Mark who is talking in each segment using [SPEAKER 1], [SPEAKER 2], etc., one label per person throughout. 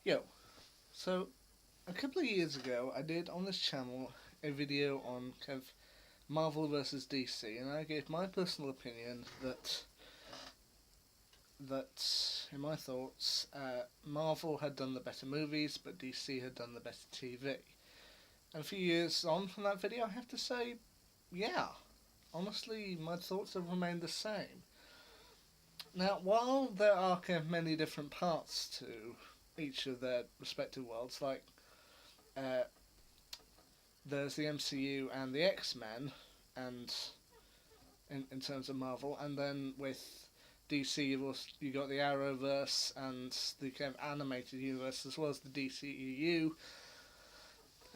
[SPEAKER 1] Yo, so a couple of years ago, I did on this channel a video on kind of Marvel versus DC, and I gave my personal opinion that in my thoughts, Marvel had done the better movies, but DC had done the better TV. And a few years on from that video, I have to say, yeah, honestly, my thoughts have remained the same. Now, while there are kind of many different parts to each of their respective worlds, like uh, there's the MCU and the X Men, and in terms of Marvel, and then with DC you got the Arrowverse and the kind of animated universe as well as the DCEU.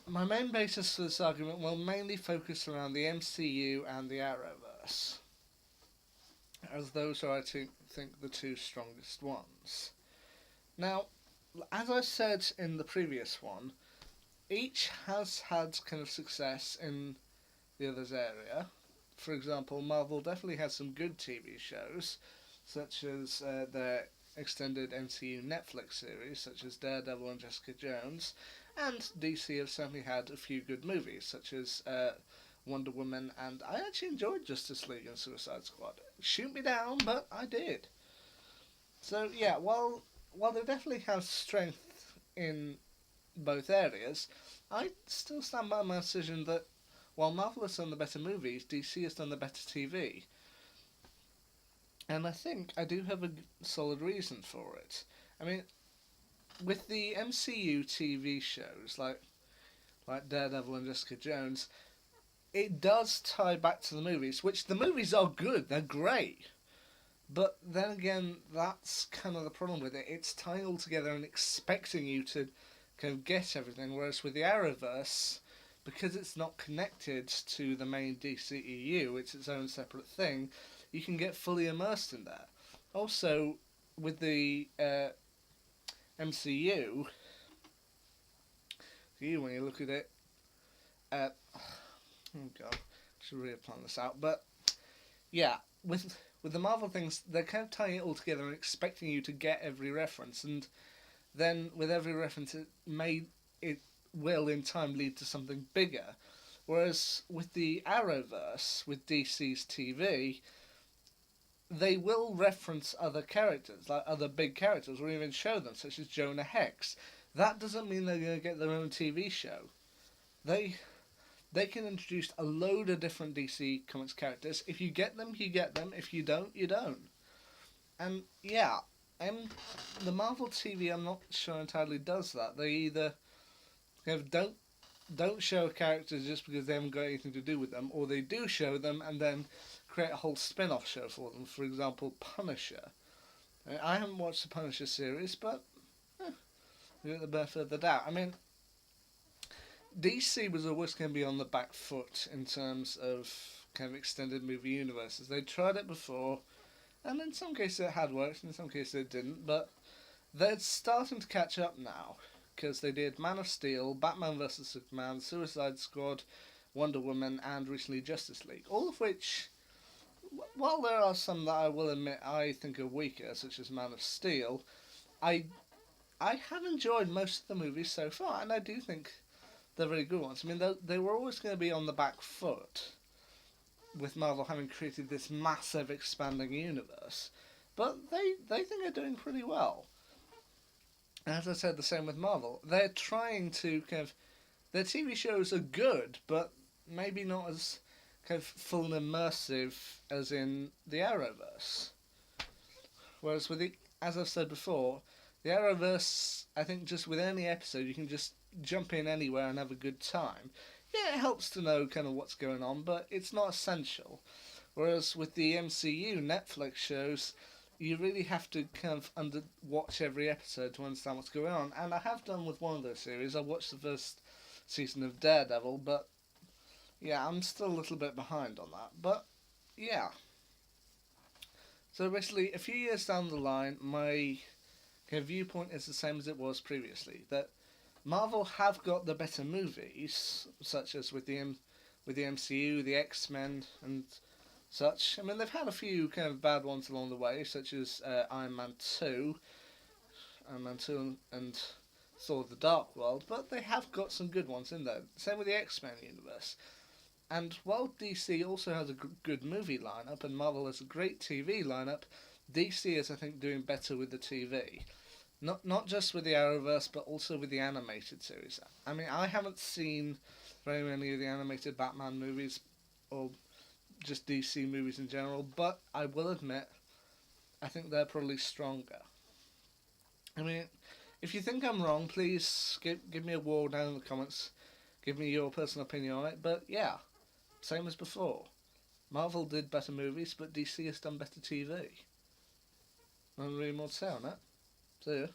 [SPEAKER 1] My main basis for this argument will mainly focus around the MCU and the Arrowverse, as those are I think the two strongest ones. Now, as I said in the previous one, each has had kind of success in the other's area. For example, Marvel definitely has some good TV shows, such as their extended MCU Netflix series, such as Daredevil and Jessica Jones, and DC have certainly had a few good movies, such as Wonder Woman, and I actually enjoyed Justice League and Suicide Squad. Shoot me down, but I did. So yeah, while they definitely have strength in both areas, I still stand by my decision that while Marvel has done the better movies, DC has done the better TV. And I think I do have a solid reason for it. I mean, with the MCU TV shows like Daredevil and Jessica Jones, it does tie back to the movies, which the movies are good, they're great. But then again, that's kind of the problem with it. It's tying all together and expecting you to kind of get everything, whereas with the Arrowverse, because it's not connected to the main DCEU, it's its own separate thing, you can get fully immersed in that. Also, with the MCU, when you look at it, oh god, I should really plan this out, but yeah, with the Marvel things, they're kind of tying it all together and expecting you to get every reference, and then with every reference, it will in time lead to something bigger. Whereas with the Arrowverse, with DC's TV, they will reference other characters, like other big characters, or even show them, such as Jonah Hex. That doesn't mean they're going to get their own TV show. They they can introduce a load of different DC Comics characters. If you get them, you get them. If you don't, you don't. And yeah, the Marvel TV, I'm not sure entirely does that. They either kind of don't show characters just because they haven't got anything to do with them, or they do show them and then create a whole spin-off show for them. For example, Punisher. I haven't watched the Punisher series, but give it the benefit of the doubt. I mean, DC was always going to be on the back foot in terms of kind of extended movie universes. They tried it before, and in some cases it had worked, in some cases it didn't, but they're starting to catch up now, because they did Man of Steel, Batman vs Superman, Suicide Squad, Wonder Woman, and recently Justice League, all of which, while there are some that I will admit I think are weaker, such as Man of Steel, I I have enjoyed most of the movies so far, and I do think they're very good ones. I mean, they were always going to be on the back foot, with Marvel having created this massive expanding universe, but they think they're doing pretty well. As I said, the same with Marvel. They're trying to kind of, their TV shows are good, but maybe not as kind of full and immersive as in the Arrowverse. Whereas with the, as I've said before, the Arrowverse, I think just with any episode you can just jump in anywhere and have a good time. Yeah, it helps to know kind of what's going on, but it's not essential. Whereas with the MCU Netflix shows, you really have to kind of watch every episode to understand what's going on. And I have done with one of those series. I watched the first season of Daredevil, but yeah, I'm still a little bit behind on that. But yeah. So basically, a few years down the line, my kind of viewpoint is the same as it was previously. That Marvel have got the better movies, such as with the MCU, the X Men, and such. I mean, they've had a few kind of bad ones along the way, such as Iron Man 2, and Thor: The Dark World, but they have got some good ones in there. Same with the X-Men universe. And while DC also has a good movie lineup and Marvel has a great TV lineup, DC is, I think, doing better with the TV. Not just with the Arrowverse, but also with the animated series. I mean, I haven't seen very many of the animated Batman movies, or just DC movies in general, but I will admit, I think they're probably stronger. I mean, if you think I'm wrong, please give me a wall down in the comments. Give me your personal opinion on it. But yeah, same as before. Marvel did better movies, but DC has done better TV. Nothing really more to say on that. See ya.